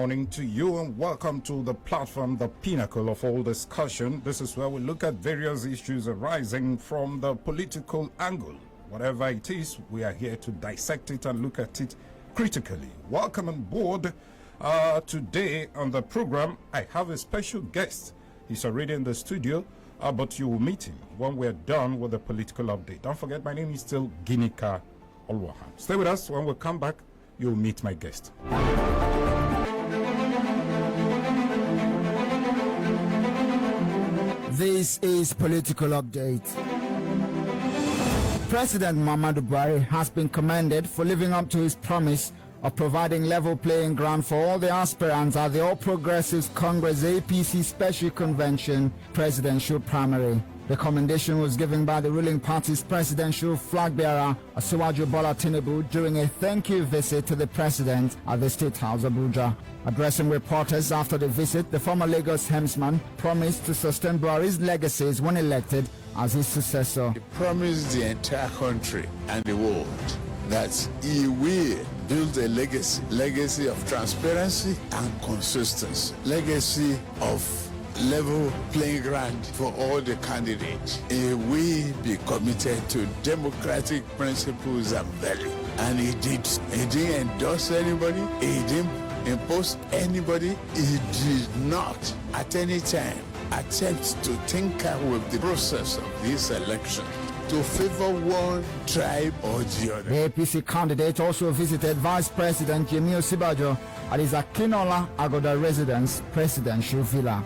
morning to you and welcome to the platform, the pinnacle of all discussion. This is where we look at various issues arising from the political angle. Whatever it is, we are here to dissect it and look at it critically. Welcome on board. Today on the program, I have a special guest. He's already in the studio, but you will meet him when we're done with the political update. Don't forget, my name is still Ginika Olwaham. Stay with us. When we come back, you'll meet my guest. This is Political Update. President Muhammadu Buhari has been commended for living up to his promise of providing level playing ground for all the aspirants at the All Progressives Congress APC Special Convention Presidential Primary. The commendation was given by the ruling party's presidential flag bearer, Asiwaju Bola Tinubu, during a thank you visit to the president at the State House, Abuja. Addressing reporters after the visit, the former Lagos helmsman promised to sustain Buhari's legacies when elected as his successor. He promised the entire country and the world that he will build a legacy of transparency and consistency, legacy of level playing ground for all the candidates. He will be committed to democratic principles and values. And he didn't endorse anybody, he didn't impose anybody, he did not at any time attempt to tinker with the process of this election to favor one tribe or the other. The APC candidate also visited Vice President Yemi Osinbajo at his Akinola Agoda residence presidential villa.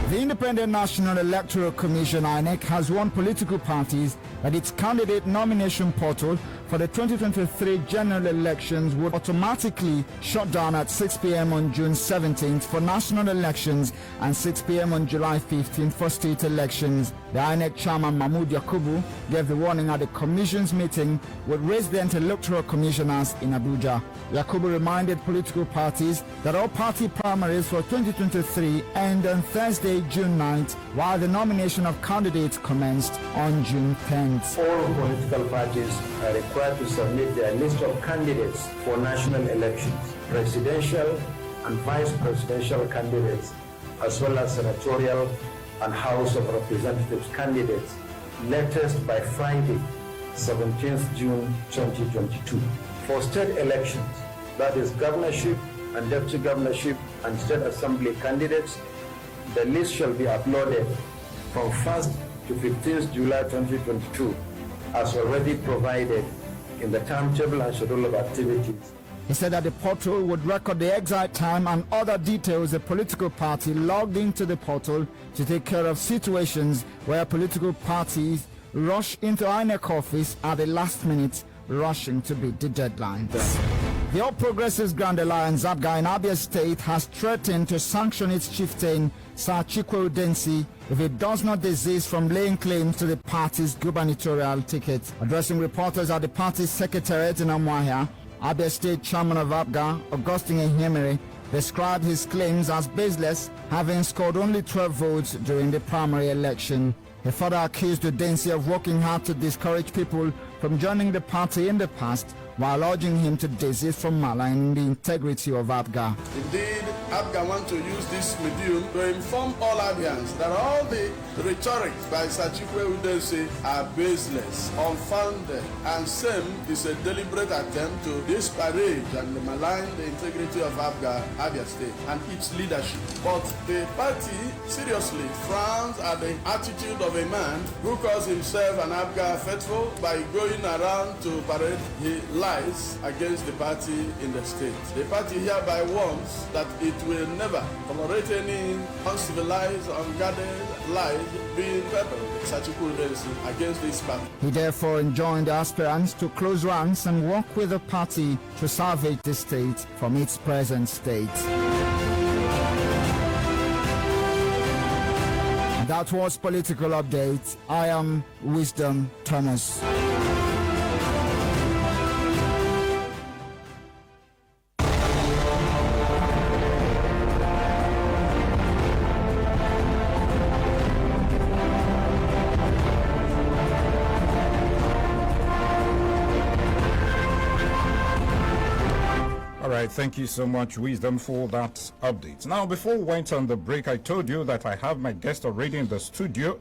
The Independent National Electoral Commission (INEC) has warned political parties that its candidate nomination portal for the 2023 general elections would automatically shut down at 6 p.m. on June 17th for national elections and 6 p.m. on July 15th for state elections. The INEC chairman Mahmood Yakubu gave the warning at the commission's meeting with resident electoral commissioners in Abuja. Yakubu reminded political parties that all party primaries for 2023 end on Thursday, June 9th, while the nomination of candidates commenced on June 10th. All political parties are required to submit their list of candidates for national elections, presidential and vice presidential candidates, as well as senatorial and House of Representatives candidates, latest by Friday, 17th June 2022. For state elections, that is governorship and deputy governorship and state assembly candidates, the list shall be uploaded from 1st to 15th July 2022 as already provided in the timetable and schedule of activities. He said that the portal would record the exit time and other details the political party logged into the portal to take care of situations where political parties rush into INEC office at the last minute, rushing to beat the deadline. The All Progressives Grand Alliance APGA in Abia State has threatened to sanction its chieftain, Sir Chikwe Udensi, if it does not desist from laying claim to the party's gubernatorial ticket. Addressing reporters at the party's secretariat in Amuahia, Abia State Chairman of APGA, Augustine Ehiemere, described his claims as baseless, having scored only 12 votes during the primary election. He further accused Udensi of working hard to discourage people from joining the party in the past, while urging him to desist from maligning the integrity of APGA. Indeed, APGA want to use this medium to inform all Abians that all the rhetoric by Sir Chikwe Udensi are baseless, unfounded, and same is a deliberate attempt to disparage and malign the integrity of APGA, Abia State, and its leadership. But the party seriously frowns at the attitude of a man who calls himself an APGA faithful by going around to parade his lies against the party in the state. The party hereby warns that it will never tolerate any uncivilized, unguarded lies being peppered against this party. He therefore enjoined the aspirants to close ranks and work with the party to salvage the state from its present state. That was Political Update. I am Wisdom Thomas. right, thank you so much, Wisdom, for that update. Now, before we went on the break, I told you that I have my guest already in the studio.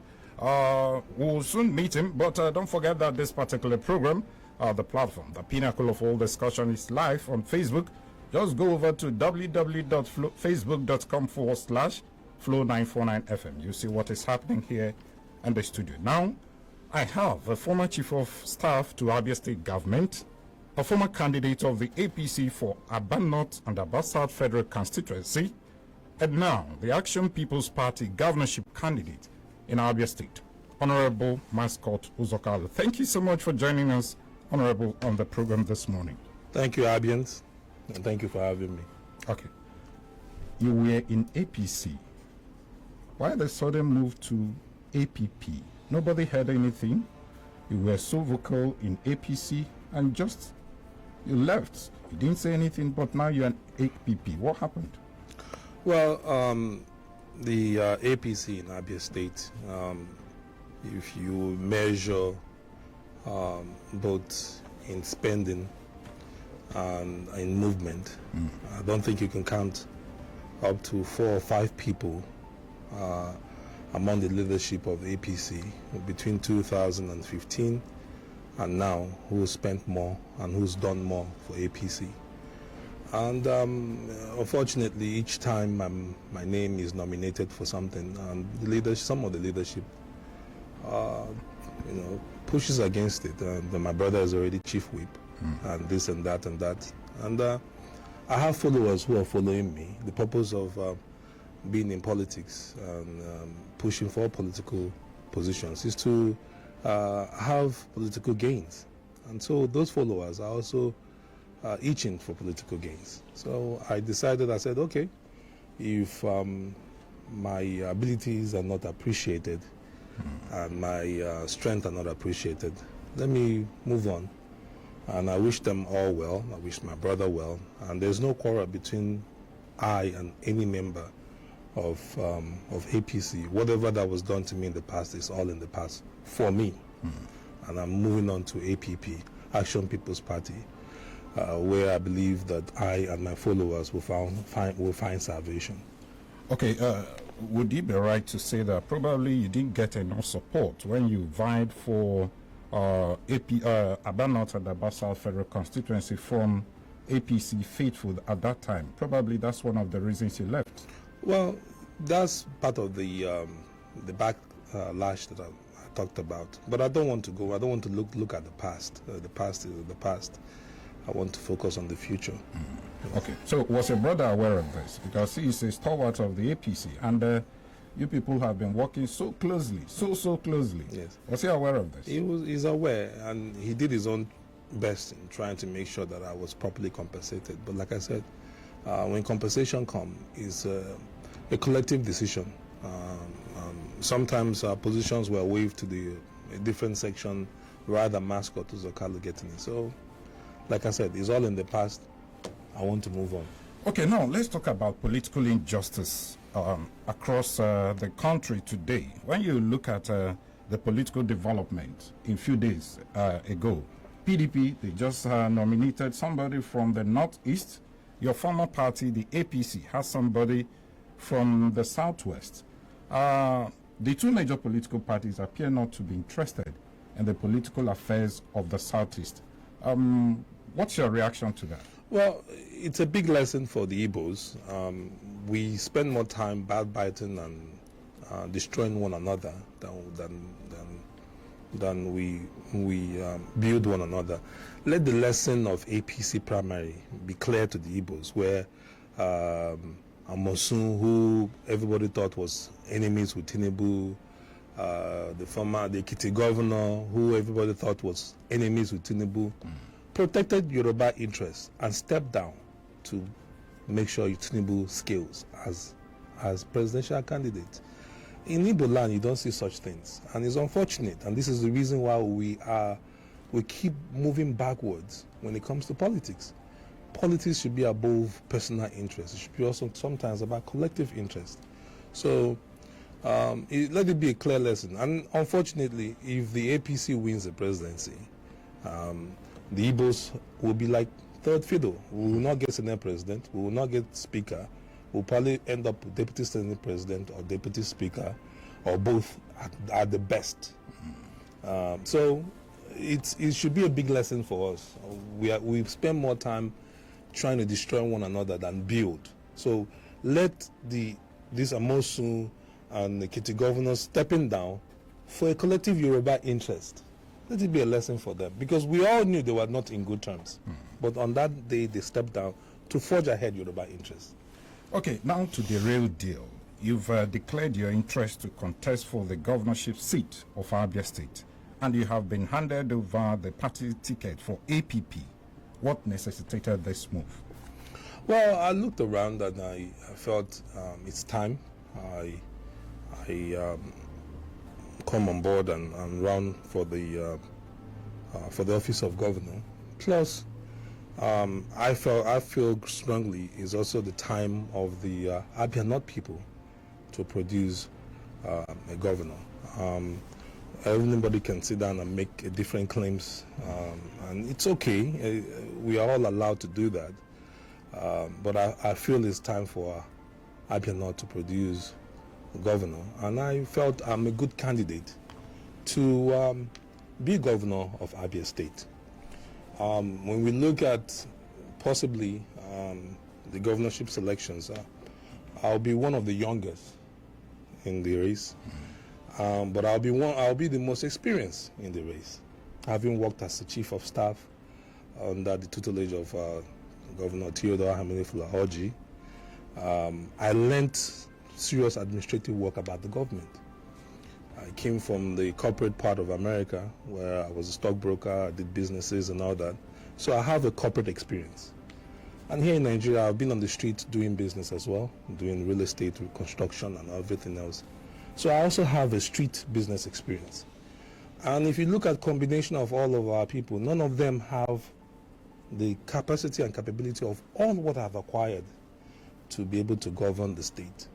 We'll soon meet him, but don't forget that this particular program, the platform, the pinnacle of all discussion, is live on Facebook. Just go over to www.facebook.com/Flow949FM. You see what is happening here in the studio. Now, I have a former chief of staff to Abia State government, a former candidate of the APC for Aba North and Aba South Federal Constituency, and now the Action People's Party governorship candidate in Abia State, Honorable Mascot Uzor Kalu. Thank you so much for joining us, Honorable, on the program this morning. Thank you, Abians, and thank you for having me. Okay. You were in APC. Why the sudden move to APP? Nobody heard anything. You were so vocal in APC and just you left. You didn't say anything, but now you're an APP. What happened? Well, the APC in Abia State, if you measure both in spending and in movement, I don't think you can count up to 4 or 5 people among the leadership of APC between 2015 and now who spent more and who's done more for APC. And unfortunately, each time my name is nominated for something, and some of the leadership, pushes against it. And my brother is already chief whip, and this and that and that. And I have followers who are following me. The purpose of being in politics and pushing for political positions is to have political gains. And so those followers are also itching for political gains. So I decided, I said, okay, if my abilities are not appreciated and my strength are not appreciated, let me move on. And I wish them all well. I wish my brother well. And there's no quarrel between I and any member of APC. Whatever that was done to me in the past is all in the past for me. And I'm moving on to APP, Action People's Party, where I believe that I and my followers will find salvation. Okay, would it be right to say that probably you didn't get enough support when you vied for Aba North and Aba South Federal Constituency from APC faithful at that time? Probably that's one of the reasons you left. Well, that's part of the backlash that I talked about. But I don't want to go. I don't want to look at the past. The past is the past. I want to focus on the future. Okay. So was your brother aware of this? Because he is a stalwart of the APC, and you people have been working so closely, so closely. Yes. Was he aware of this? He's aware, and he did his own best in trying to make sure that I was properly compensated. But like I said, when compensation comes, it's a collective decision. Sometimes positions were waived to a different section rather than Mascot Uzor Kalu getting it. So, like I said, it's all in the past. I want to move on. Okay, now let's talk about political injustice across the country today. When you look at the political development in a few days ago, PDP, they just nominated somebody from the Northeast. Your former party, the APC, has somebody from the Southwest. The two major political parties appear not to be interested in the political affairs of the Southeast. What's your reaction to that? Well, it's a big lesson for the Igbos. We spend more time backbiting and destroying one another than we build one another. Let the lesson of APC primary be clear to the Igbos, where Amosun, who everybody thought was enemies with Tinubu, the Ekiti governor, who everybody thought was enemies with Tinubu, protected Yoruba interests and stepped down to make sure Tinubu scales as presidential candidate. In Igbo land, you don't see such things, and it's unfortunate. And this is the reason why we keep moving backwards when it comes to politics. Politics should be above personal interest. It should be also sometimes about collective interest. So let it be a clear lesson. And unfortunately, if the APC wins the presidency, the Igbos will be like third fiddle. We will not get Senate President. We will not get Speaker. We'll probably end up with Deputy Senate President or Deputy Speaker, or both at the best. So it should be a big lesson for us. We spend more time trying to destroy one another than build. So let this Amosun and the Kitty governors stepping down for a collective Yoruba interest. Let it be a lesson for them, because we all knew they were not in good terms. But on that day, they stepped down to forge ahead Yoruba interests. Okay, now to the real deal. You've declared your interest to contest for the governorship seat of Abia State, and you have been handed over the party ticket for APP. What necessitated this move? Well, I looked around and I felt it's time. I come on board and run for the office of governor. Plus, I feel strongly it's also the time of the Abia North people to produce a governor. Everybody can sit down and make different claims, and it's okay. We are all allowed to do that. But I feel it's time for Abia North to produce a governor, and I felt I'm a good candidate to be governor of Abia State. When we look at possibly the governorship selections, I'll be one of the youngest in the race, but I'll be the most experienced in the race, having worked as the chief of staff under the tutelage of Governor Theodore Hamanefula Orji. I learned serious administrative work about the government. I came from the corporate part of America, where I was a stockbroker, I did businesses and all that. So I have a corporate experience. And here in Nigeria, I've been on the street doing business as well, doing real estate, construction, and everything else. So I also have a street business experience. And if you look at combination of all of our people, none of them have the capacity and capability of all what I've acquired to be able to govern the state.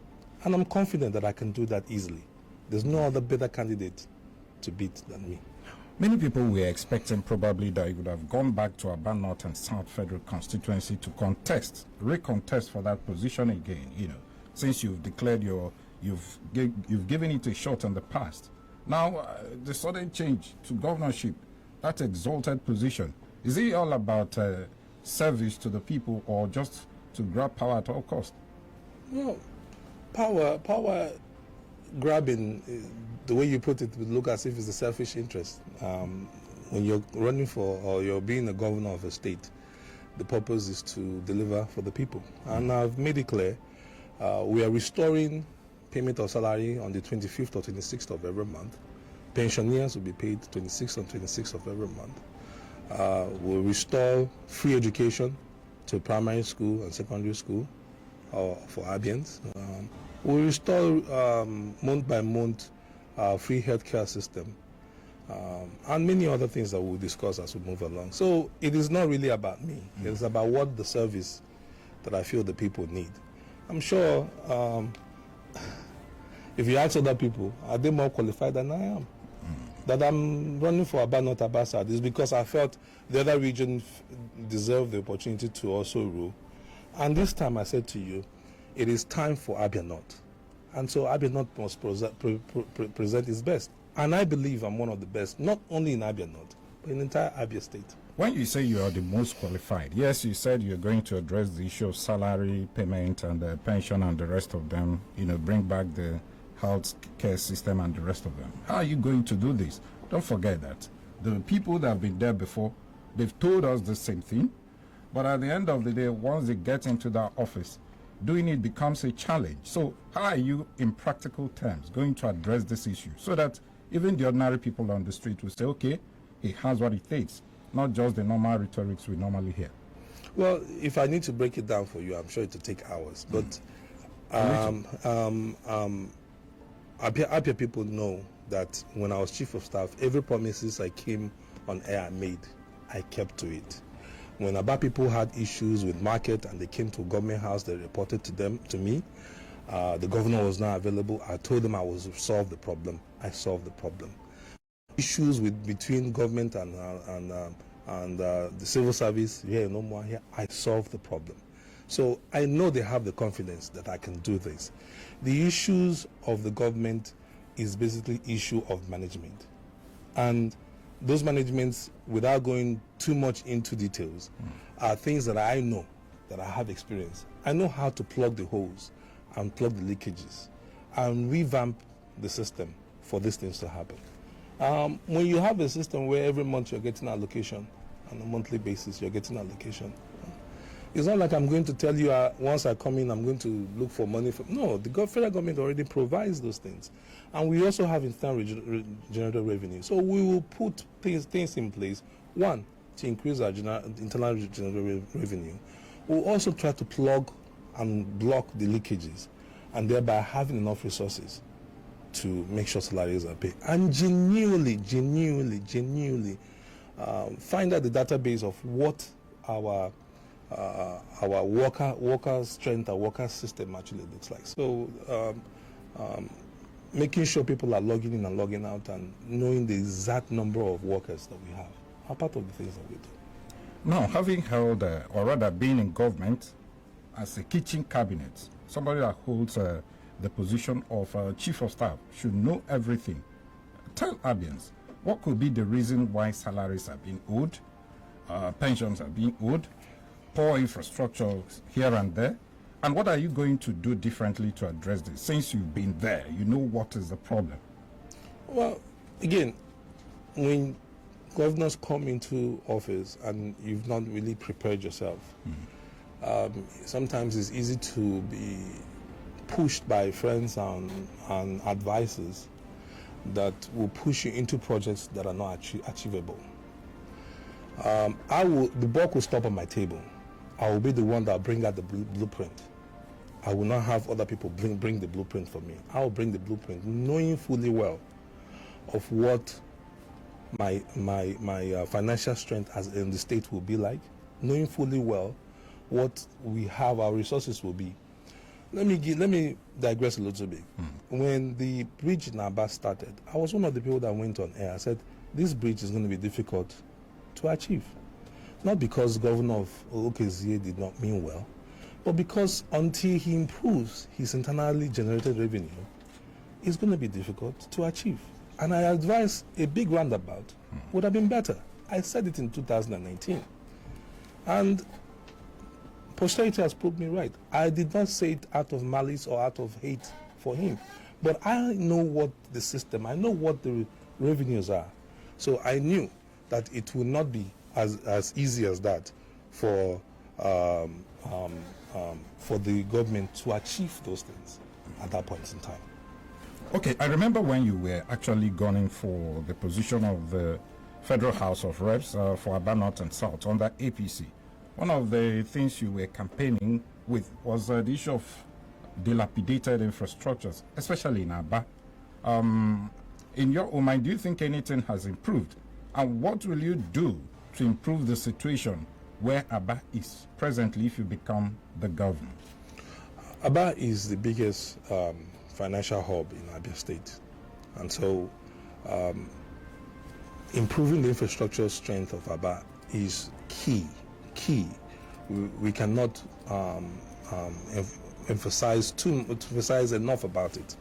And I'm confident that I can do that easily. There's no other better candidate to beat than me. Many people were expecting probably that you would have gone back to Aba North and South Federal constituency to recontest for that position again, since you've declared you've given it a shot in the past. Now, the sudden change to governorship, that exalted position, is it all about service to the people or just to grab power at all costs? Well, power grabbing, the way you put it, would look as if it's a selfish interest. When you're running for, or you're being a governor of a state, the purpose is to deliver for the people. And I've made it clear, we are restoring payment of salary on the 25th or 26th of every month. Pensioners will be paid 26th and 26th of every month. We'll restore free education to primary school and secondary school for Abians. We'll restore month by month free healthcare system, and many other things that we'll discuss as we move along. So it is not really about me. It's about what the service that I feel the people need. I'm sure if you ask other people, are they more qualified than I am? That I'm running for Aba North, Aba South is because I felt the other region deserved the opportunity to also rule. And this time I said to you, it is time for Abia North. And so Abia North must present its best. And I believe I'm one of the best, not only in Abia North, but in the entire Abia State. When you say you are the most qualified, yes, you said you're going to address the issue of salary, payment, and pension and the rest of them, bring back the health care system and the rest of them. How are you going to do this? Don't forget that the people that have been there before, they've told us the same thing, but at the end of the day, once they get into that office, doing it becomes a challenge. So how are you, in practical terms, going to address this issue so that even the ordinary people on the street will say, okay, he has what it takes, not just the normal rhetorics we normally hear? Well, if I need to break it down for you, I'm sure it will take hours. But Abia people know that when I was chief of staff, every promises I came on air and made, I kept to it. When Aba people had issues with market and they came to government house, they reported to me. The governor was not available. I told them I would solve the problem. I solved the problem. Issues between government and and the civil service, here no more here, I solve the problem. So I know they have the confidence that I can do this. The issues of the government is basically issue of management. And those managements, without going too much into details, are things that I know, that I have experience. I know how to plug the holes and plug the leakages and revamp the system for these things to happen. When you have a system where every month you're getting allocation, on a monthly basis you're getting allocation, it's not like I'm going to tell you once I come in I'm going to look for money. No, the federal government already provides those things. And we also have internal generated revenue. So we will put things in place, one, to increase our internal generated revenue. We'll also try to plug and block the leakages, and thereby having enough resources to make sure salaries are paid. And genuinely find out the database of what our worker strength, our worker system actually looks like. So making sure people are logging in and logging out and knowing the exact number of workers that we have are part of the things that we do. Now, having held, or rather being in government as a kitchen cabinet, somebody that holds the position of chief of staff should know everything. Tell Abians, what could be the reason why salaries are being owed, pensions are being owed, poor infrastructure here and there, and what are you going to do differently to address this? Since you've been there, you know what is the problem. Well, again, when governors come into office and you've not really prepared yourself, sometimes it's easy to be pushed by friends and advisors that will push you into projects that are not achievable. The buck will stop on my table. I will be the one that will bring out the blueprint. I will not have other people bring the blueprint for me. I will bring the blueprint, knowing fully well of what my financial strength as in the state will be like, knowing fully well what we have, our resources will be. Let me digress a little bit. When the bridge in Aba started, I was one of the people that went on air. I said, this bridge is going to be difficult to achieve. Not because Governor of Okezie did not mean well, but because until he improves his internally generated revenue, it's going to be difficult to achieve. And I advise a big roundabout would have been better. I said it in 2019. And posterity has proved me right. I did not say it out of malice or out of hate for him. But I know what the system, I know what the revenues are. So I knew that it would not be as easy as that for the government to achieve those things at that point in time. Okay, I remember when you were actually gunning for the position of the Federal House of Reps for Aba North and South under APC. One of the things you were campaigning with was the issue of dilapidated infrastructures, especially in Aba. In your own mind, do you think anything has improved? And what will you do to improve the situation where Aba is presently if you become the governor? Aba is the biggest financial hub in Abia State. And so improving the infrastructure strength of Aba is key. We cannot emphasize enough about it.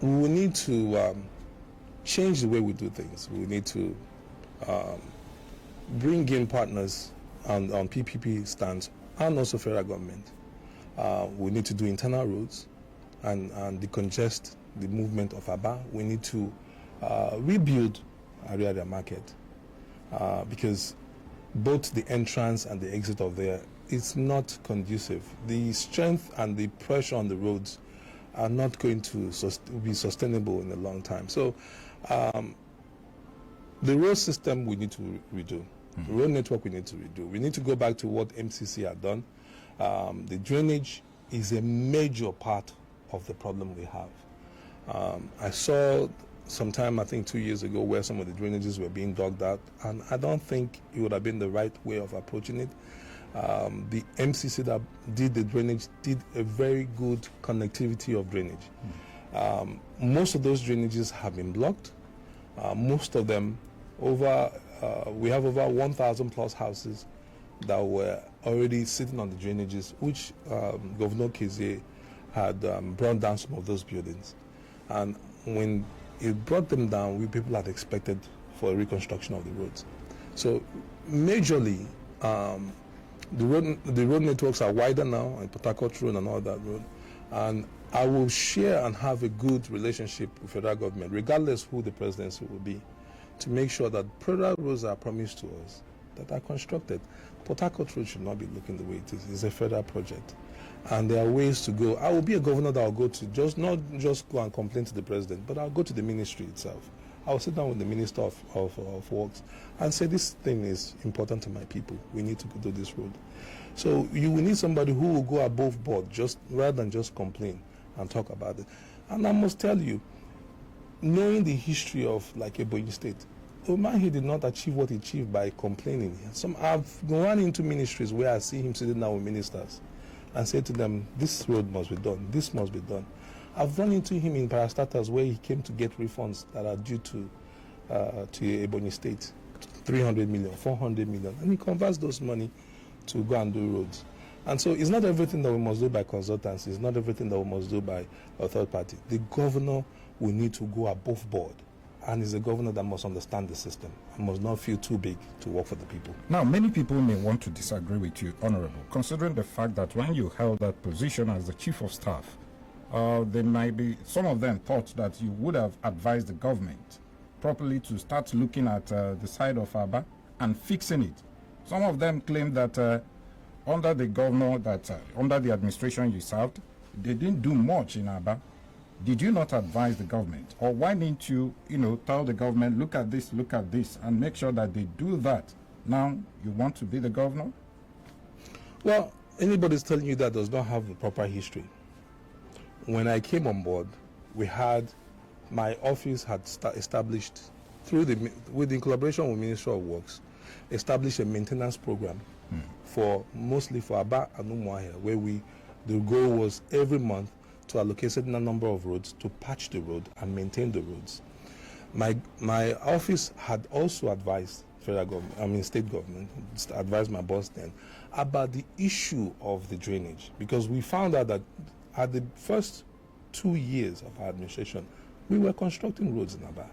We will need to change the way we do things. We need to bring in partners on PPP stands and also federal government. We need to do internal roads and decongest the movement of Aba. We need to rebuild Ariaria Market because both the entrance and the exit of there is not conducive. The strength and the pressure on the roads are not going to be sustainable in a long time. So the road system we need to redo. The road network we need to redo. We need to go back to what MCC had done. The drainage is a major part of the problem we have. I saw sometime, I think 2 years ago, where some of the drainages were being dug out, and I don't think it would have been the right way of approaching it. The MCC that did the drainage did a very good connectivity of drainage. Most of those drainages have been blocked, Most of them, we have over 1,000 plus houses that were already sitting on the drainages, which Governor Kezie had brought down some of those buildings. And when it brought them down, people had expected for a reconstruction of the roads. So majorly, the road networks are wider now, and Port Harcourt Road and all that road. And I will share and have a good relationship with federal government, regardless who the presidency will be, to make sure that federal roads are promised to us that are constructed. Port Harcourt Road should not be looking the way it is. It's a federal project. And there are ways to go. I will be a governor that will go to not just go and complain to the president, but I'll go to the ministry itself. I'll sit down with the Minister of Works and say, this thing is important to my people. We need to do this road. So you will need somebody who will go above board, rather than just complain and talk about it. And I must tell you, knowing the history of like Ebonyi State, Umahi did not achieve what he achieved by complaining. I've gone into ministries where I see him sitting down with ministers and say to them, this road must be done, this must be done. I've run into him in parastatals where he came to get refunds that are due to Ebonyi State, 300 million, 400 million, and he converts those money to go and do roads. And so it's not everything that we must do by consultancy, it's not everything that we must do by a third party. The governor will need to go above board, and is a governor that must understand the system and must not feel too big to work for the people. Now, many people may want to disagree with you, Honorable, considering the fact that when you held that position as the Chief of Staff, there might be, some of them thought that you would have advised the government properly to start looking at the side of Aba and fixing it. Some of them claim that under the governor, under the administration you served, they didn't do much in Aba. Did you not advise the government? Or why didn't you, tell the government, look at this, and make sure that they do that? Now you want to be the governor? Well, anybody's telling you that does not have the proper history. When I came on board, my office had established, in collaboration with Ministry of Works, established a maintenance program mostly for Aba and Umuahia, where the goal was every month to allocate a certain number of roads to patch the road and maintain the roads. My office had also advised state government, advised my boss then about the issue of the drainage, because we found out that at the first 2 years of our administration, we were constructing roads in Aba,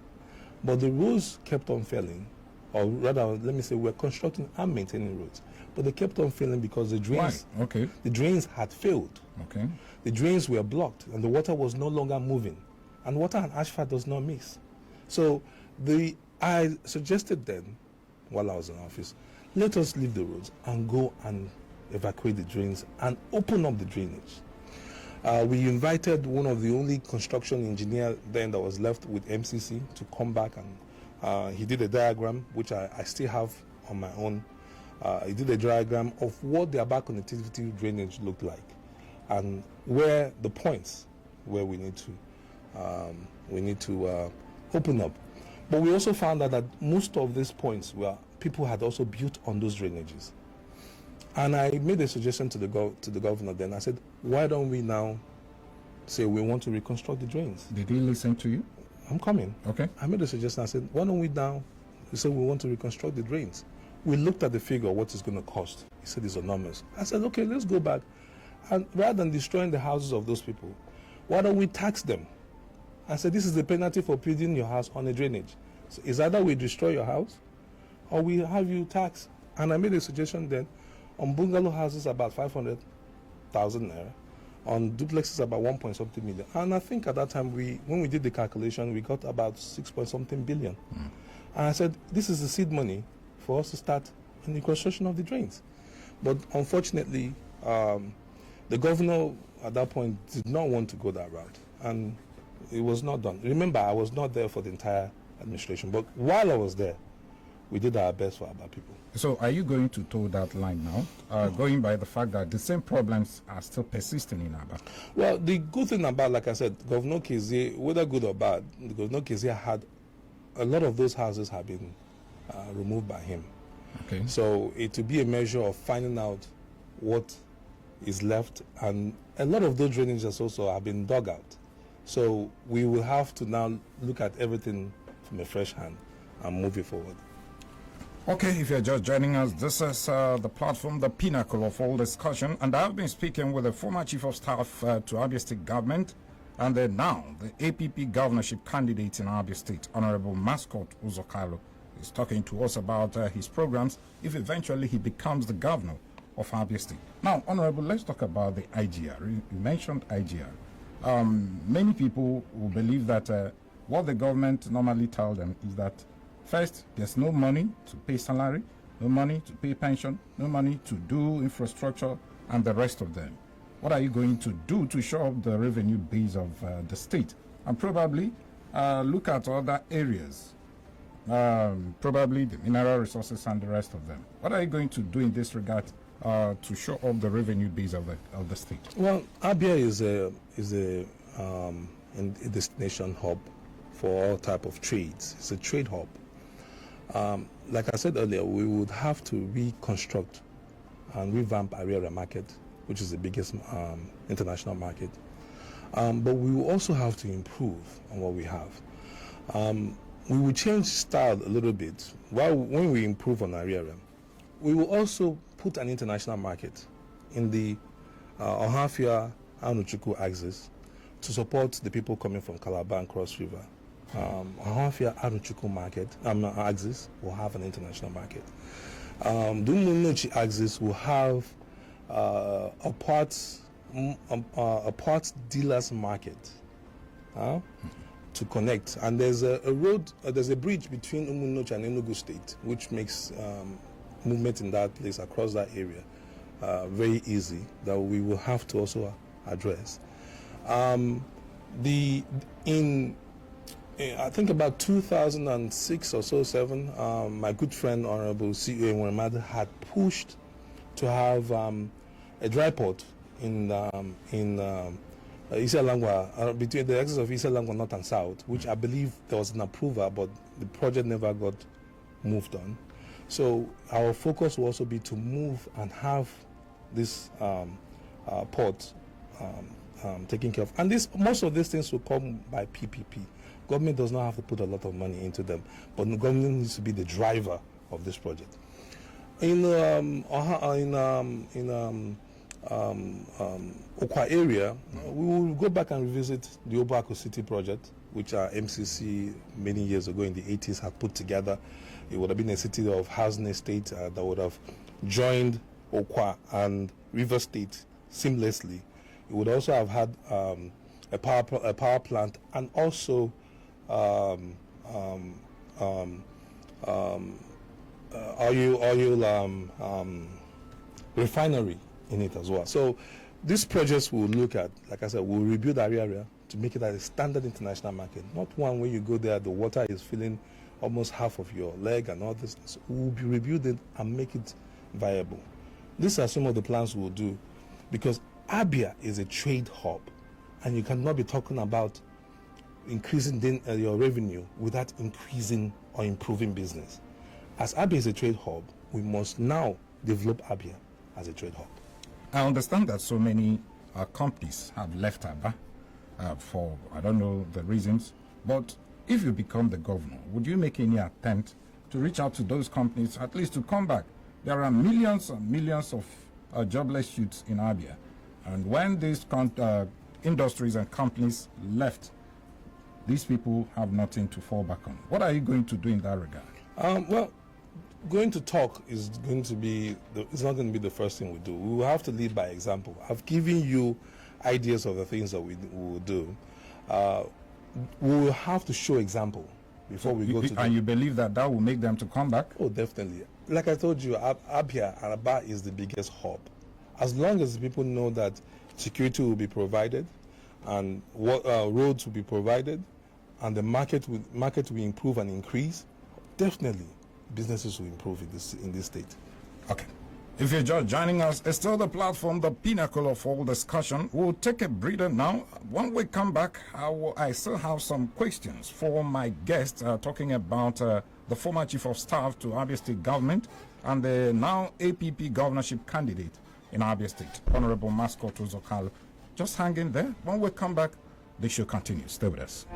but the roads kept on failing, or rather, let me say, we're constructing and maintaining roads, but they kept on failing because the drains, the drains had failed. Okay. The drains were blocked, and the water was no longer moving, and water and asphalt does not mix. So I suggested then, while I was in office, let us leave the roads and go and evacuate the drains and open up the drainage. We invited one of the only construction engineer then that was left with MCC to come back, and he did a diagram, which I still have on my own. He did a diagram of what the Aba connectivity drainage looked like, and where the points where we need to open up. But we also found out that most of these points where people had also built on those drainages. And I made a suggestion to the governor then. I said, why don't we now say we want to reconstruct the drains? Did he listen to you? I'm coming. Okay. I made a suggestion. I said, why don't we now say we want to reconstruct the drains? We looked at the figure, what it's going to cost. He said it's enormous. I said, okay, let's go back. And rather than destroying the houses of those people, why don't we tax them? I said, this is the penalty for building your house on a drainage. So it's either we destroy your house or we have you taxed. And I made a suggestion then, on bungalow houses about 500,000 naira, on duplexes about 1.something million. And I think at that time, when we did the calculation, we got about 6.something billion. And I said, this is the seed money for us to start in the construction of the drains. But unfortunately, the governor at that point did not want to go that route, and it was not done. Remember, I was not there for the entire administration, but while I was there, we did our best for Aba people. So are you going to toe that line now, going by the fact that the same problems are still persisting in Aba? Well, the good thing about, like I said, Governor Kezie, whether good or bad, Governor Kezie had a lot of those houses have been removed by him. Okay. So it will be a measure of finding out what is left, and a lot of those drainages also have been dug out. So we will have to now look at everything from a fresh hand and move it forward. Okay, if you're just joining us, this is the platform, the pinnacle of all discussion, and I've been speaking with the former Chief of Staff to Abia State Government, and then now the APP governorship candidate in Abia State, Honorable Mascot Uzor Kalu, is talking to us about his programs if eventually he becomes the governor of Abia State. Now, Honorable, let's talk about the IGR. You mentioned IGR. Many people will believe that what the government normally tells them is that first, there's no money to pay salary, no money to pay pension, no money to do infrastructure, and the rest of them. What are you going to do to show up the revenue base of the state? And probably look at other areas, probably the mineral resources and the rest of them. What are you going to do in this regard to show up the revenue base of the state? Well, Abia is a destination hub for all type of trades. It's a trade hub. Like I said earlier, we would have to reconstruct and revamp Ariara market, which is the biggest international market. But we will also have to improve on what we have. We will change style a little bit. When we improve on Ariara, we will also put an international market in the Ohafia Anuchuku axis to support the people coming from Calabar and Cross River. Ohafia Anuchuku market, axis will have an international market. The Umunochi axis will have a parts dealers market to connect. And there's a road, there's a bridge between Umunochi and Enugu State, which makes movement in that place across that area very easy, that we will have to also address. I think about 2006 or so, 7, my good friend, Honorable CEO Nwemadu, had pushed to have a dry port in Iselangwa, between the axis of Iselangwa North and South, which I believe there was an approval, but the project never got moved on. So our focus will also be to move and have this port taken care of. And most of these things will come by PPP. Government does not have to put a lot of money into them, but the government needs to be the driver of this project. In Okwa area, we will go back and revisit the Obako City project, which MCC many years ago in the 80s had put together. It would have been a city of housing estate that would have joined Okwa and River State seamlessly. It would also have had a power plant and also oil refinery in it as well. So these projects will look at, like I said, we'll rebuild our area to make it a standard international market, not one where you go there, the water is filling almost half of your leg and all this. So we'll rebuild it and make it viable. These are some of the plans we'll do, because Abia is a trade hub, and you cannot be talking about increasing your revenue without increasing or improving business. As Abia is a trade hub, we must now develop Abia as a trade hub. I understand that so many companies have left Abia for, I don't know the reasons, but if you become the governor, would you make any attempt to reach out to those companies, at least to come back? There are millions and millions of jobless youths in Abia, and when these industries and companies left, these people have nothing to fall back on. What are you going to do in that regard? Well, going to talk is going to be, it's not going to be the first thing we do. We will have to lead by example. I've given you ideas of the things that we will do. We will have to show example before we go to. And you believe that will make them to come back? Oh, definitely. Like I told you, Abia and Aba is the biggest hub. As long as the people know that security will be provided, and roads will be provided, and the market will improve and increase, definitely businesses will improve in this state. Okay. If you're just joining us, it's still the platform, the pinnacle of all discussion. We'll take a breather now. When we come back, I still have some questions for my guest, talking about the former Chief of Staff to Abia State Government and the now APP governorship candidate in Abia State, Honorable Mascot Uzor Kalu. Just hang in there. When we come back, the show continues. Stay with us.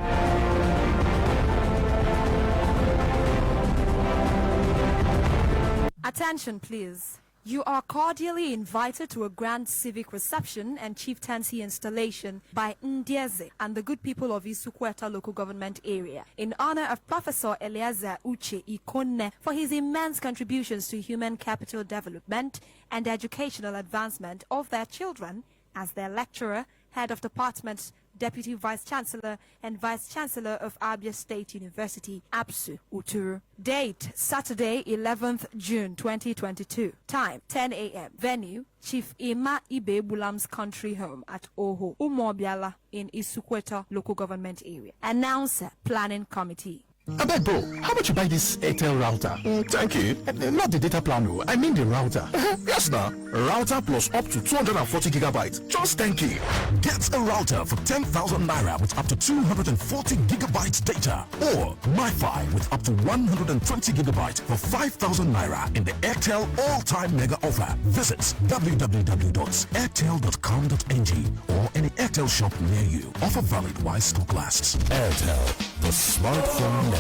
Attention, please. You are cordially invited to a grand civic reception and chieftaincy installation by Ndieze and the good people of Isukweta local government area in honor of Professor Eliezer Uche Ikonne for his immense contributions to human capital development and educational advancement of their children as their lecturer, head of department, Deputy Vice Chancellor and Vice Chancellor of Abia State University, ABSU, Uturu. Date, Saturday, 11th June 2022. Time, 10 a.m. Venue, Chief Ima Ibe Bulam's country home at Oho, Umobiala in Isukweta local government area. Announcer, Planning Committee. Abeg bro, how much you buy this Airtel router? Thank you. Not the data plan, I mean the router. Yes now, router plus up to 240 gigabytes. Just thank you. Get a router for 10,000 naira with up to 240 gigabytes data, or Wi-Fi with up to 120 gigabytes for 5,000 naira in the Airtel all-time mega offer. Visit www.airtel.com.ng or any Airtel shop near you. Offer valid while stock lasts. Airtel, the smartphone network.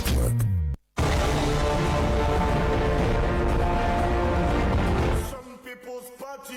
Some people's party.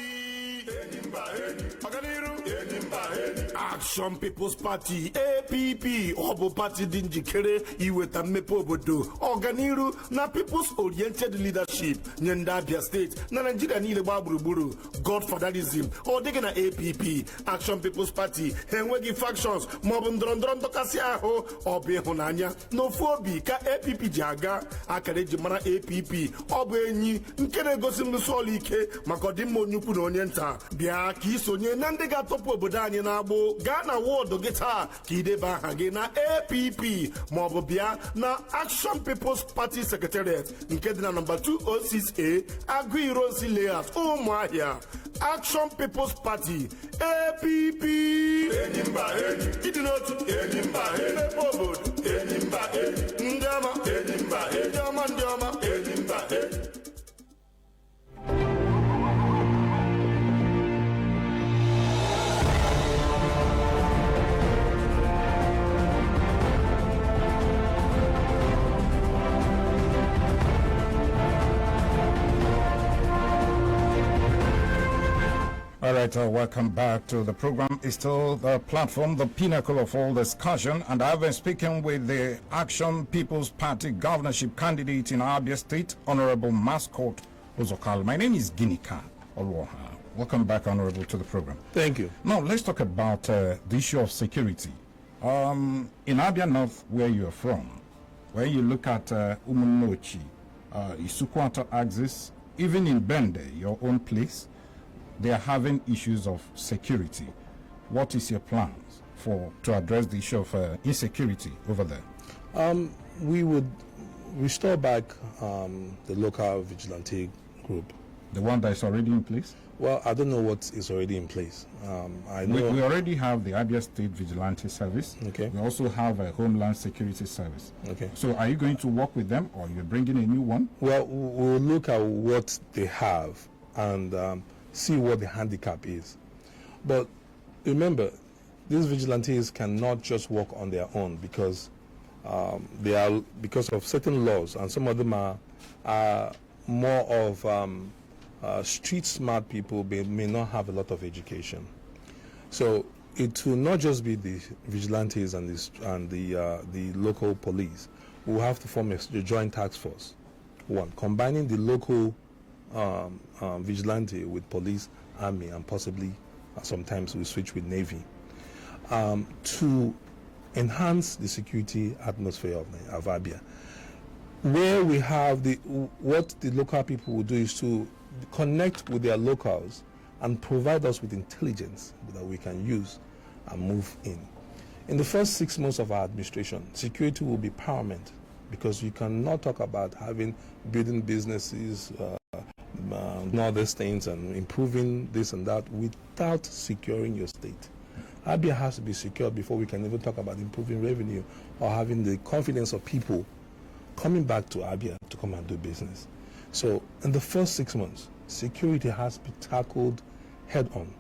Action People's Party APP Obo Party Dinjikere Iweta Mepe Obodo Ọganiru na People's Oriented Leadership Nyenda Abia State na Nigeria niile gba gburugburu Godfatherism ọ dịghị na APP Action People's Party enweghị factions maọbụ ndọrọndọrọ ndọkasị ahụ ọ bụ ịhụnanya n'ofu obi ka APP ji aga akara eji mara APP ọ bụ enyi nke na-egosi nlụsị ọlụ ike maka ọdịmma onye ukwu na onye nta bịa ka isonye na ndị ga-atọpụ obodo anyị na-agbụ gaa na wọdụ gị taa ka ideba aha gị na APP maọbụ bịa na Action People's Party Secretariat nke dị na nọmba 206A Agụironsi Layout Ụmụahịa. Action People's Party APP Enyimba enyi ịdị n'otu Enyimba enyi mepe obodo Enyimba enyi ndị ọma Enyimba enyi ọma ndị ọma Enyimba enyi. All right, welcome back to the program. It's still the platform, the pinnacle of all discussion, and I've been speaking with the Action People's Party governorship candidate in Abia State, Honorable Mascot Uzor. My name is Ginika Olwoha. Welcome back, Honorable, to the program. Thank you. Now, let's talk about the issue of security. In Abia North, where you are from, when you look at Umunochi, Isukwata axis, even in Bende, your own place, they are having issues of security. What is your plans to address the issue of insecurity over there? We would restore back the local vigilante group. The one that is already in place? Well, I don't know what is already in place. I know we already have the Abia State Vigilante Service. Okay. We also have a Homeland Security Service. Okay. So are you going to work with them, or you're bringing a new one? Well, we'll look at what they have and see what the handicap is. But remember, these vigilantes cannot just work on their own because they are because of certain laws, and some of them are more of street smart people. They may not have a lot of education. So it will not just be the vigilantes and the local police. We'll have to form a joint task force. One, combining the local vigilante with police, army, and possibly sometimes we switch with navy to enhance the security atmosphere of Abia. Where we have what the local people will do is to connect with their locals and provide us with intelligence that we can use and move in. In the first 6 months of our administration, security will be paramount because you cannot talk about building businesses, and all these things and improving this and that without securing your state. Abia has to be secure before we can even talk about improving revenue or having the confidence of people coming back to Abia to come and do business. So in the first 6 months, security has to be tackled head on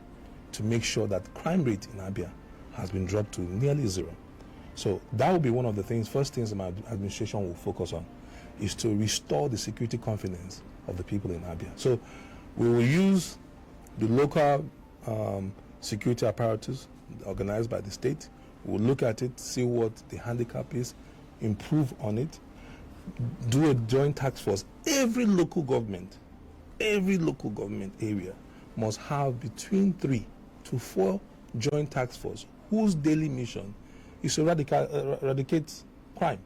to make sure that crime rate in Abia has been dropped to nearly zero. So that will be one of the first things my administration will focus on, is to restore the security confidence of the people in Abia. So we will use the local security apparatus organized by the state. We'll look at it, see what the handicap is, improve on it, do a joint task force. Every local government area must have between 3 to 4 joint task force whose daily mission is to eradicate crime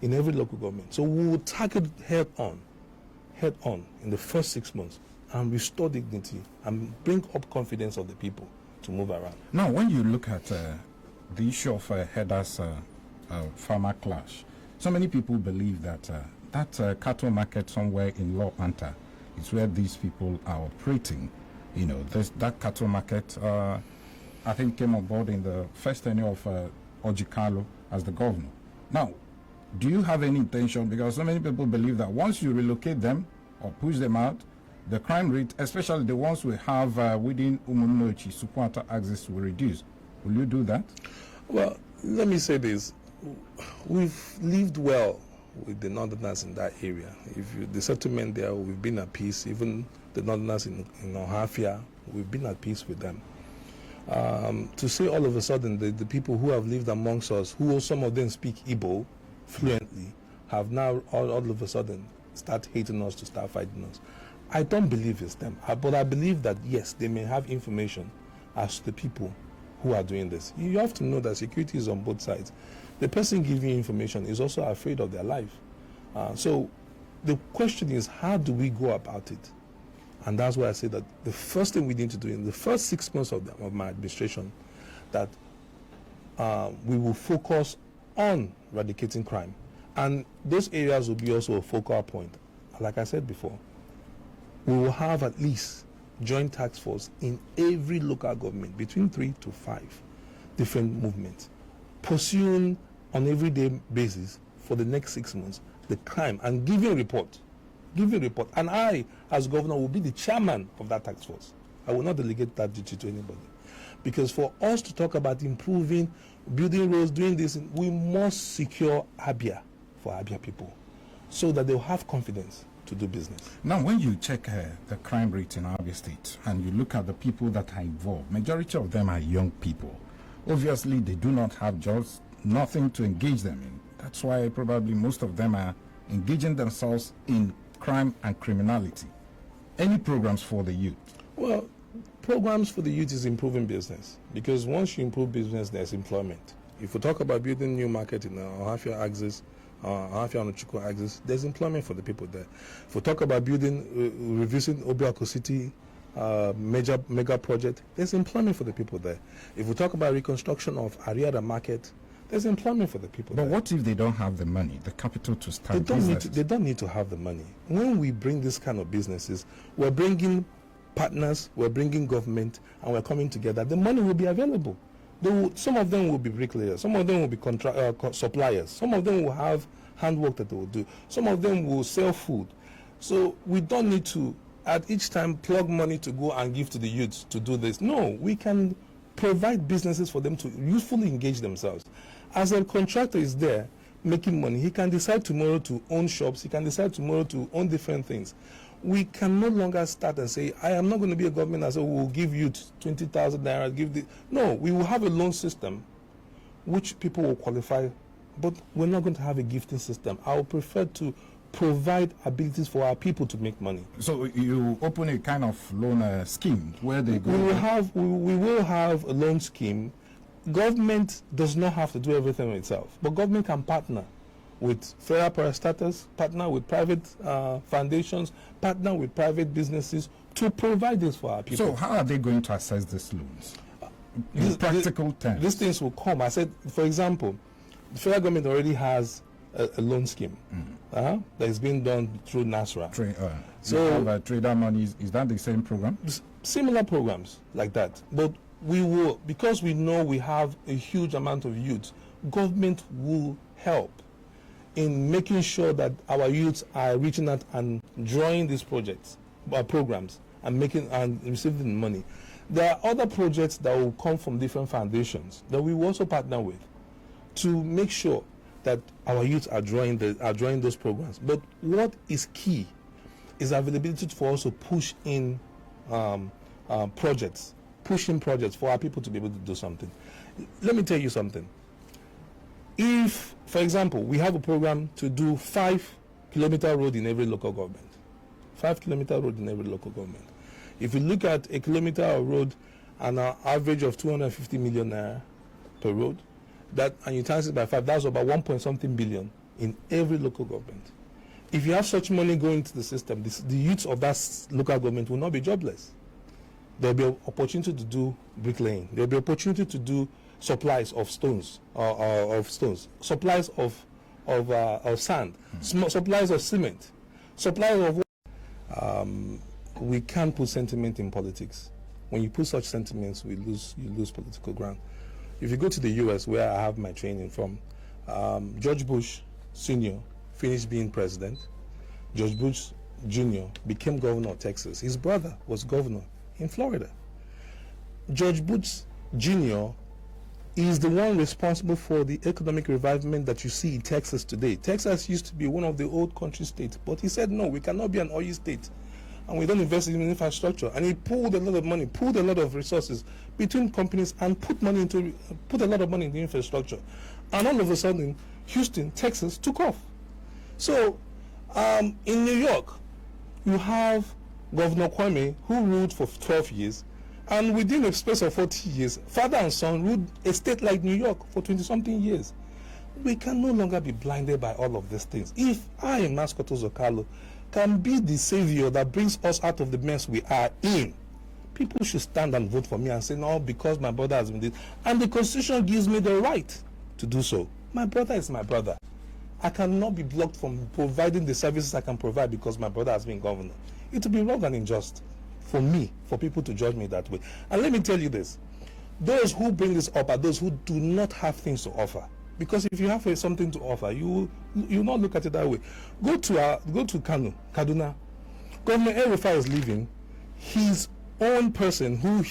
in every local government. So we will tackle head on in the first 6 months and restore dignity and bring up confidence of the people to move around. Now, when you look at the issue of herders farmer clash, so many people believe that that cattle market somewhere in Law Anta is where these people are operating. You know, that cattle market, I think, came on board in the first tenure of Kalu as the governor. Now, do you have any intention, because so many people believe that once you relocate them or push them out, the crime rate, especially the ones we have within Umunochi, Sukwata axis, will reduce. Will you do that? Well, let me say this. We've lived well with the Northerners in that area. The settlement there, we've been at peace. Even the Northerners in Ohafia, we've been at peace with them. To say all of a sudden the people who have lived amongst us, who some of them speak Igbo fluently, have now all of a sudden start hating us to start fighting us. I don't believe it's them, but I believe that yes, they may have information as to the people who are doing this. You have to know that security is on both sides. The person giving you information is also afraid of their life. So the question is, how do we go about it? And that's why I say that the first thing we need to do in the first 6 months of my administration, that we will focus on eradicating crime. And those areas will be also a focal point. Like I said before, we will have at least joint task force in every local government, between 3 to 5 different movements, pursuing on everyday basis for the next 6 months the crime and giving a report. And I, as governor, will be the chairman of that task force. I will not delegate that duty to anybody. Because for us to talk about improving, building roads, doing this, we must secure Abia for Abia people so that they'll have confidence to do business. Now, when you check the crime rate in Abia State and you look at the people that are involved, majority of them are young people. Obviously, they do not have jobs, nothing to engage them in. That's why probably most of them are engaging themselves in crime and criminality. Any programs for the youth? Well, programs for the youth is improving business, because once you improve business, there's employment. If we talk about building new market in Ohafia axis, Ohafia Onuchukwu axis, there's employment for the people there. If we talk about building, revising Obiako City mega project, there's employment for the people there. If we talk about reconstruction of Ariada Market, there's employment for the people there. But what if they don't have the money, the capital to start They don't need to have the money. When we bring this kind of businesses, we're bringing partners, we're bringing government, and we're coming together. The money will be available. Some of them will be bricklayers, some of them will be suppliers, some of them will have handwork that they will do, some of them will sell food. So we don't need to, at each time, plug money to go and give to the youth to do this. No, we can provide businesses for them to usefully engage themselves. As a contractor is there making money, he can decide tomorrow to own shops, he can decide tomorrow to own different things. We can no longer start and say, I am not going to be a government and say, we will give you 20,000 naira, No, we will have a loan system which people will qualify, but we're not going to have a gifting system. I would prefer to provide abilities for our people to make money. So you open a kind of loan scheme where they go? We will have a loan scheme. Government does not have to do everything itself, but government can partner with federal parastatals, partner with private foundations, partner with private businesses to provide this for our people. So how are they going to assess these loans? In practical terms. These things will come. I said, for example, the federal government already has a loan scheme that is being done through NASRA. So have trader money. Is that the same program? Similar programs like that. But we will, because we know we have a huge amount of youth, government will help in making sure that our youths are reaching out and drawing these programs and receiving money. There are other projects that will come from different foundations that we will also partner with to make sure that our youths are drawing those programs. But what is key is availability for us to push in projects for our people to be able to do something. Let me tell you something. If, for example, we have a program to do 5-kilometer road in every local government, 5-kilometer road in every local government. If you look at a kilometer of road and an average of 250 million naira per road, and you times it by 5, that's about 1.something billion in every local government. If you have such money going into the system, the youth of that local government will not be jobless. There will be an opportunity to do bricklaying. There will be opportunity to do supplies of stones, supplies of sand, supplies of cement, supplies of water. We can't put sentiment in politics. When you put such sentiments, you lose political ground. If you go to the U.S., where I have my training from, George Bush Sr. finished being president. George Bush Jr. became governor of Texas. His brother was governor in Florida. George Bush Jr. is the one responsible for the economic revival that you see in Texas today. Texas used to be one of the old country states, but he said, no, we cannot be an oil state, and we don't invest in infrastructure. And he pulled a lot of money, pulled a lot of resources between companies, and put a lot of money into infrastructure. And all of a sudden, Houston, Texas took off. So, in New York, you have Governor Kwame, who ruled for 12 years, and within a space of 40 years, father and son ruled a state like New York for 20-something years. We can no longer be blinded by all of these things. If I, Mascot Uzor Kalu, can be the savior that brings us out of the mess we are in, people should stand and vote for me and say, no, because my brother has been this. And the Constitution gives me the right to do so. My brother is my brother. I cannot be blocked from providing the services I can provide because my brother has been governor. It would be wrong and unjust for me, for people to judge me that way. And let me tell you this. Those who bring this up are those who do not have things to offer. Because if you have something to offer, you not look at it that way. Go to Kanu, Kaduna. Governor El-Rufai is leaving. His own person, who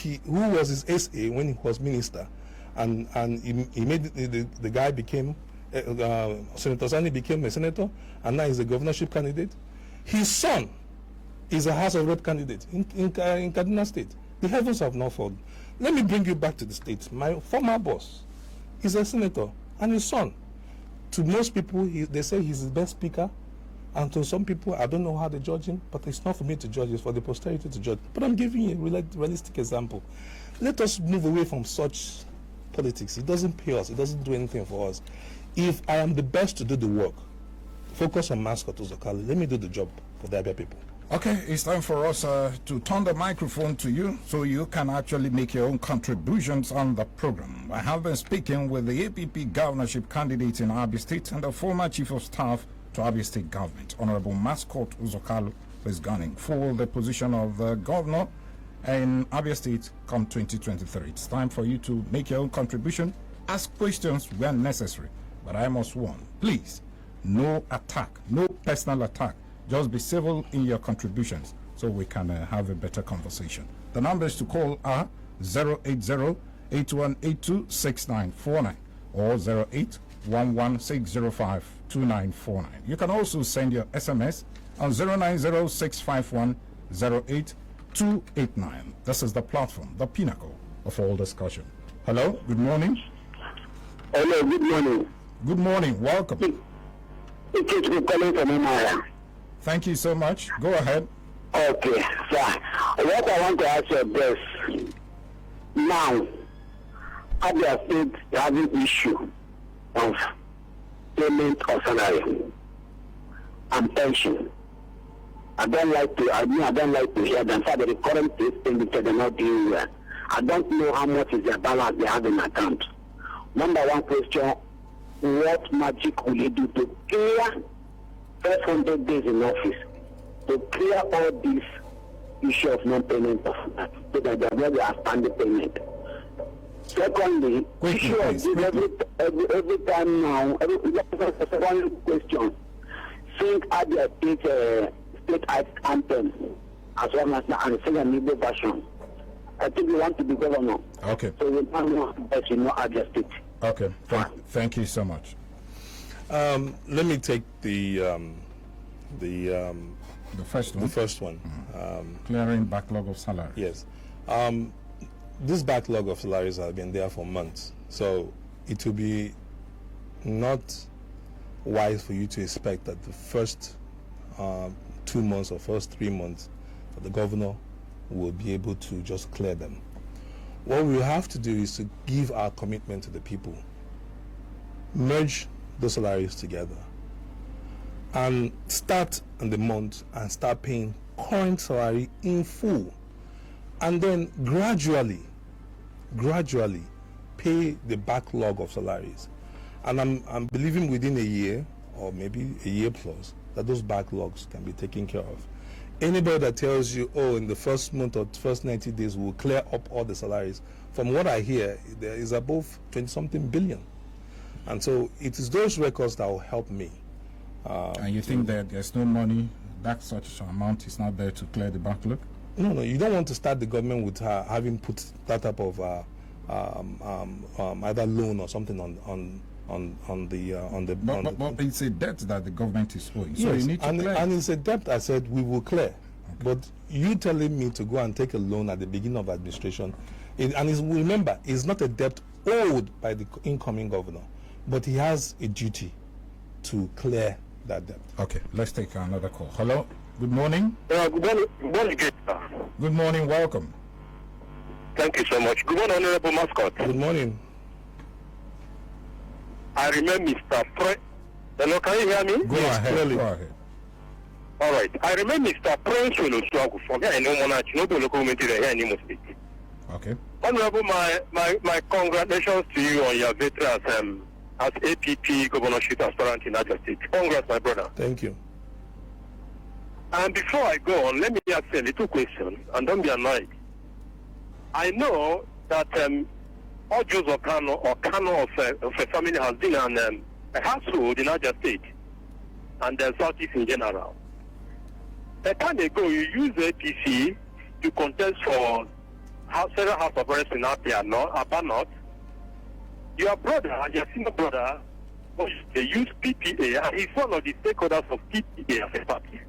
was his SA when he was minister, and he made the guy became Senator Sani became a senator, and now he's a governorship candidate. His son is a House of Rep candidate in Kaduna State. The heavens have not fallen. Let me bring you back to the state. My former boss is a senator, and his son, to most people, they say he's the best speaker, and to some people, I don't know how they judge him, but it's not for me to judge, it's for the posterity to judge. But I'm giving you a realistic example. Let us move away from such politics. It doesn't pay us. It doesn't do anything for us. If I am the best to do the work, focus on Mascot Uzor Kalu. Let me do the job for the Abia people. Okay, it's time for us to turn the microphone to you so you can actually make your own contributions on the program. I have been speaking with the APP governorship candidate in Abia State and the former chief of staff to Abia State government, Honorable Mascot Uzor Kalu, who is gunning for the position of the governor in Abia State come 2023. It's time for you to make your own contribution, ask questions when necessary. But I must warn, please, no attack, no personal attack. Just be civil in your contributions so we can have a better conversation. The numbers to call are 080-8182-6949 or 0811605-2949. You can also send your SMS on 090-651-08289. This is the platform, the pinnacle of all discussion. Hello, good morning. Hello, good morning. Good morning, welcome. It is calling from Amara. Thank you so much. Go ahead. Okay, sir. What I want to ask you is, now, Abia State having issue of payment of salary and pension. I don't like to hear them. For the current expenditure, they're not doing well. I don't know how much is their balance they have in account. Number one question, what magic will you do to clear 500 days in office, to clear all these issue of non-payment of that, so that they are not outstanding payment? Secondly, issue of this every time now, second question, sing Abia state anthem as well as and sing an Igbo version. I think we want to be governor. Okay. So we don't know that you know Abia State. Okay. Thank you so much. Let me take the The first one? The first one. Clearing backlog of salary. Yes. This backlog of salaries has been there for months. So it will be not wise for you to expect that the first 2 months or first 3 months that the governor will be able to just clear them. What we have to do is to give our commitment to the people, merge the salaries together, and start in the month and start paying current salary in full, and then gradually pay the backlog of salaries. And I'm believing within a year or maybe a year plus that those backlogs can be taken care of. Anybody that tells you, oh, in the first month or first 90 days we'll clear up all the salaries, from what I hear, there is above 20-something billion. And so it is those records that will help me. And you think that there's no money, that such amount is not there to clear the backlog? No, you don't want to start the government with having put that type of either loan or something But it's a debt that the government is owing. Yes, so you need to clear. And it's a debt I said we will clear. Okay. But you telling me to go and take a loan at the beginning of administration, remember, it's not a debt owed by the incoming governor, but he has a duty to clear that debt. Okay, let's take another call. Hello, good morning. Good morning. Good morning, welcome. Thank you so much. Good morning, Honorable Mascot. Good morning. I remember Mr. Hello, can you hear me? Go ahead. All right. I remember Mr. Prince from here in Omonachi, not the local community here in Imo State. Okay. Honorable, my congratulations to you on your victory as APP governorship aspirant in Niger State. Congrats, my brother. Thank you. And before I go on, let me ask you a little question, and don't be annoyed. I know that Ojos or Kano of a family has been a household in Niger State and the Southeast in general. A time ago, you used APC to contest for several House of Reps in Abia North. Your brother, your senior brother, they used PPA, and he's one of the stakeholders of PPA as a party.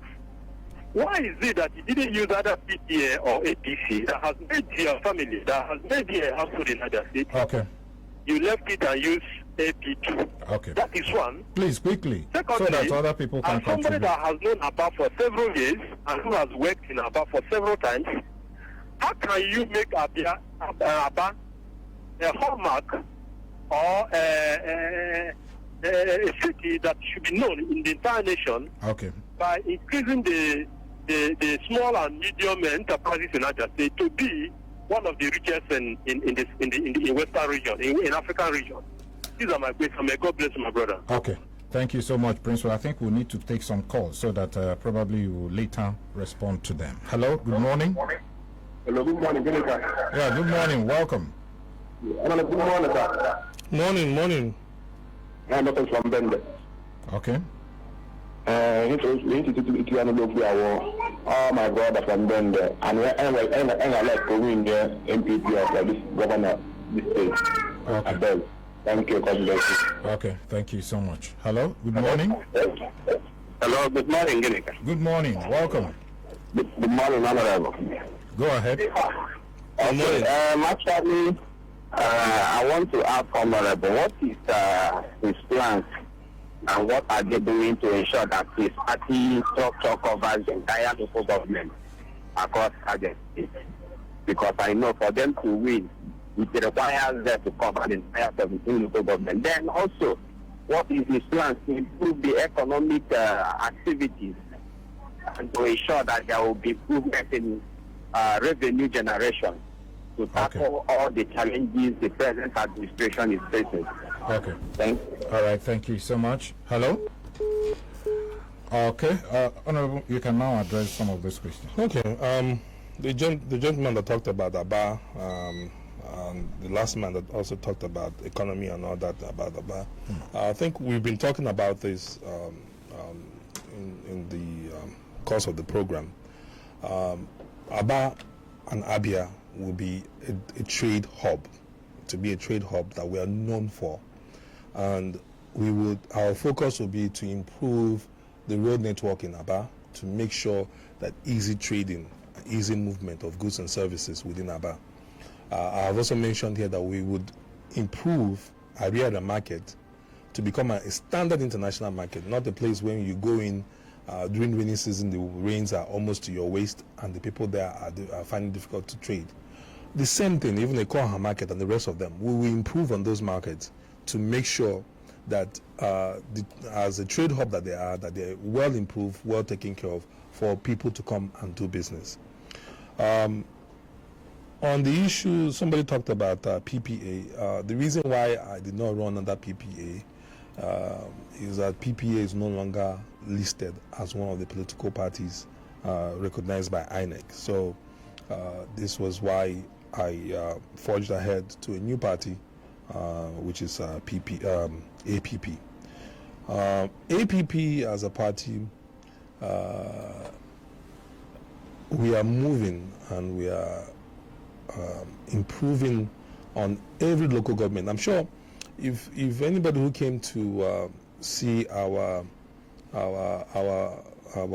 Why is it that you didn't use either PPA or APC that has made your family, that has made you a household in Niger State? Okay. You left it and used APP. Okay. That is one. Please, quickly, secondly, so that other people can somebody contribute. that has known Abba for several years and who has worked in Abba for several times, how can you make Abba a hallmark or a city that should be known in the entire nation by increasing the small and medium enterprises in Niger State to be one of the richest in the Western region, in African region? These are my questions. May God bless you, my brother. Okay. Thank you so much, Principal. I think we'll need to take some calls so that probably you will later respond to them. Hello, good morning. Hello, good morning. Yeah, good morning. Welcome. Good morning, sir. Morning. I'm from Bende. Okay. All my brother from Bende, and I like to win the MPP of this governor this state. Okay. Thank you. God bless you. Okay. Thank you so much. Hello. Good morning. Hello. Good morning, Good morning. Welcome. Good morning, Honorable. Go ahead. Okay. Actually, I want to ask Honorable, what is his plans and what are they doing to ensure that his party structure covers the entire local government across Niger State? Because I know for them to win, it requires them to cover the entire 17 local government. Then also, what is his plans to improve the economic activities and to ensure that there will be improvement in revenue generation to tackle all the challenges the present administration is facing? Okay. Thank you. All right. Thank you so much. Hello. Okay. Honorable, you can now address some of these questions. Okay. The gentleman that talked about Abba, the last man that also talked about economy and all that about Abba. I think we've been talking about this in the course of the program. Abba and Abia will be a trade hub, to be a trade hub that we are known for, and our focus will be to improve the road network in Abba to make sure that easy trading, easy movement of goods and services within Aba. I have also mentioned here that we would improve Ariara market to become a standard international market, not a place where you go in during rainy season, the rains are almost to your waist and the people there are finding it difficult to trade. The same thing, even the Koha market and the rest of them, we will improve on those markets to make sure that as a trade hub that they are, that they're well improved, well taken care of for people to come and do business. On the issue, somebody talked about PPA. The reason why I did not run under PPA is that PPA is no longer listed as one of the political parties recognized by INEC. So this was why I forged ahead to a new party, which is APP. APP as a party, we are moving and we are improving on every local government. I'm sure if anybody who came to see our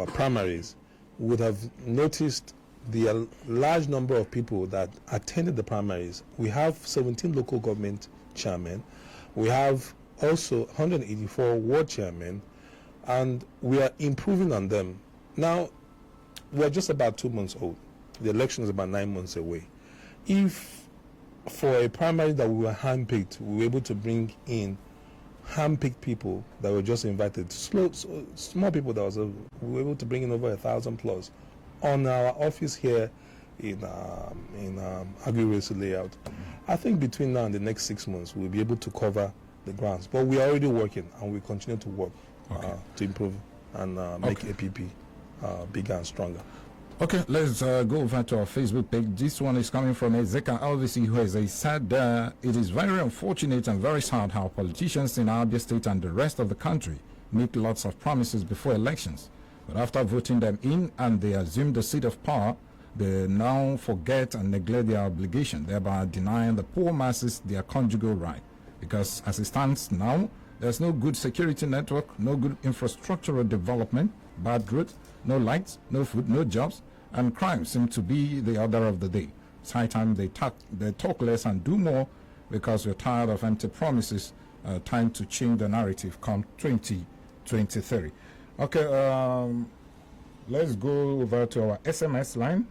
primaries would have noticed the large number of people that attended the primaries. We have 17 local government chairmen. We have also 184 ward chairmen, and we are improving on them. Now, we're just about 2 months old. The election is about 9 months away. If for a primary that we were handpicked, we were able to bring in handpicked people that were just invited, small people that we were able to bring in over 1,000 plus on our office here in Agri-Resi layout. I think between now and the next 6 months, we'll be able to cover the grounds. But we are already working, and we continue to work to improve and make APP bigger and stronger. Okay, let's go over to our Facebook page. This one is coming from Ezeka Alvisi, who has said it is very unfortunate and very sad how politicians in Abia State and the rest of the country make lots of promises before elections. But after voting them in and they assume the seat of power, they now forget and neglect their obligation, thereby denying the poor masses their conjugal right. Because as it stands now, there's no good security network, no good infrastructural development, bad growth, no lights, no food, no jobs, and crime seem to be the order of the day. It's high time they talk less and do more, because we're tired of empty promises. Time to change the narrative come 2023. Okay, let's go over to our SMS line.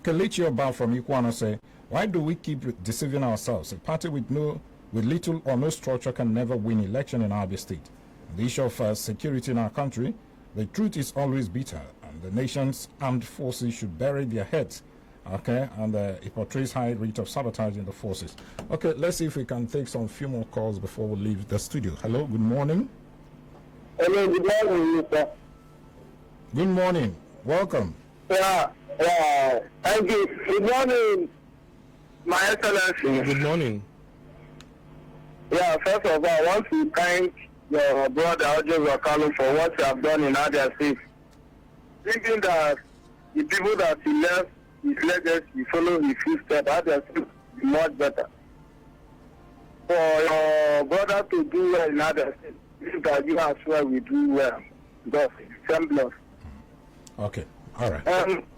Kelechi Oba from Ikwana say, why do we keep deceiving ourselves? A party with little or no structure can never win election in Abia State. The issue of security in our country, the truth is always bitter, and the nation's armed forces should bury their heads. Okay, and it portrays high rate of sabotage in the forces. Okay, let's see if we can take some few more calls before we leave the studio. Hello, good morning. Hello, good morning, sir. Good morning. Welcome. Yeah, thank you. Good morning, My Excellency. Good morning. Yeah, first of all, I want to thank your brother Uzor Kalu for what you have done in Abia State. Thinking that the people that he left his legacy follow his footsteps, Abia State is much better. For your brother to do well in Abia State, think that you as well will do well. Because it's same blood. Okay, all right.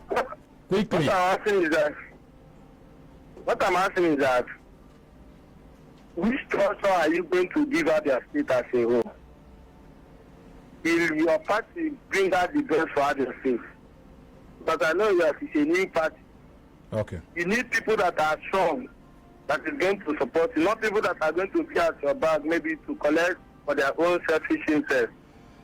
What Quickly. I'm asking is that which structure are you going to give out your state as a whole? Will your party bring out the best for other states? But I know that it's a new party. Okay. You need people that are strong, that is going to support you, not people that are going to be at your back, maybe to collect for their own selfish interest.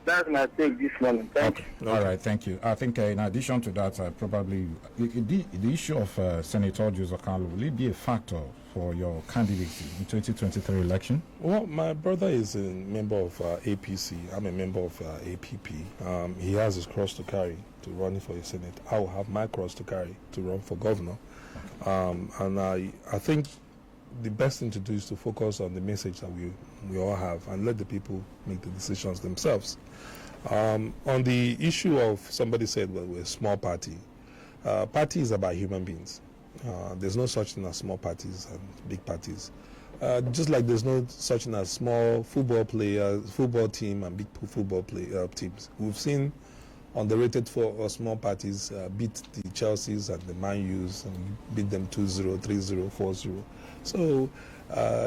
That's my take this morning. Thank you. All right, thank you. I think in addition to that, probably the issue of Senator Uzor Kalu, will it be a factor for your candidacy in 2023 election? Well, my brother is a member of APC. I'm a member of APP. He has his cross to carry to run for the Senate. I will have my cross to carry to run for governor. Okay. And I think the best thing to do is to focus on the message that we all have and let the people make the decisions themselves. On the issue of somebody said, well, we're a small party. Party is about human beings. There's no such thing as small parties and big parties. Just like there's no such thing as small football team and big football teams. We've seen underrated for small parties beat the Chelseas and the Man U's and beat them 2-0, 3-0, 4-0. So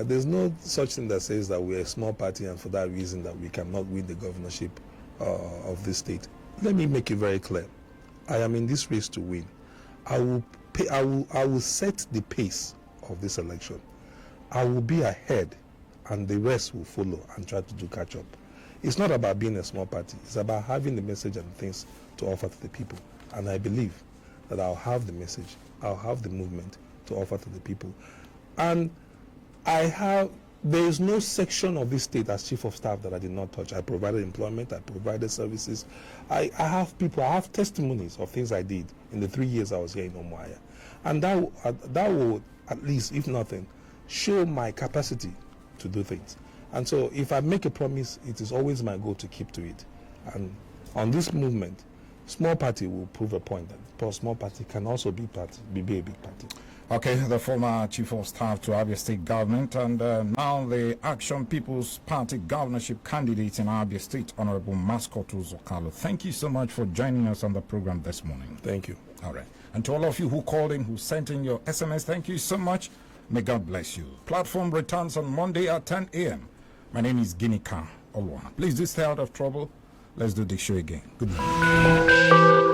there's no such thing that says that we're a small party and for that reason that we cannot win the governorship of this state. Let me make it very clear. I am in this race to win. I will set the pace of this election. I will be ahead and the rest will follow and try to do catch up. It's not about being a small party. It's about having the message and things to offer to the people. And I believe that I'll have the message, I'll have the movement to offer to the people. And there is no section of this state as chief of staff that I did not touch. I provided employment, I provided services. I have people, I have testimonies of things I did in the 3 years I was here in Umuahia. And that will, at least, if nothing, show my capacity to do things. And so if I make a promise, it is always my goal to keep to it. And on this movement, small party will prove a point that small party can also be a big party. Okay, the former chief of staff to Abia State government and now the Action People's Party governorship candidate in Abia State, Honorable Mascot Uzor Kalu. Thank you so much for joining us on the program this morning. Thank you. All right. And to all of you who called in, who sent in your SMS, thank you so much. May God bless you. Platform returns on Monday at 10 a.m. My name is Ginika Olwana. Please do stay out of trouble. Let's do the show again. Good morning.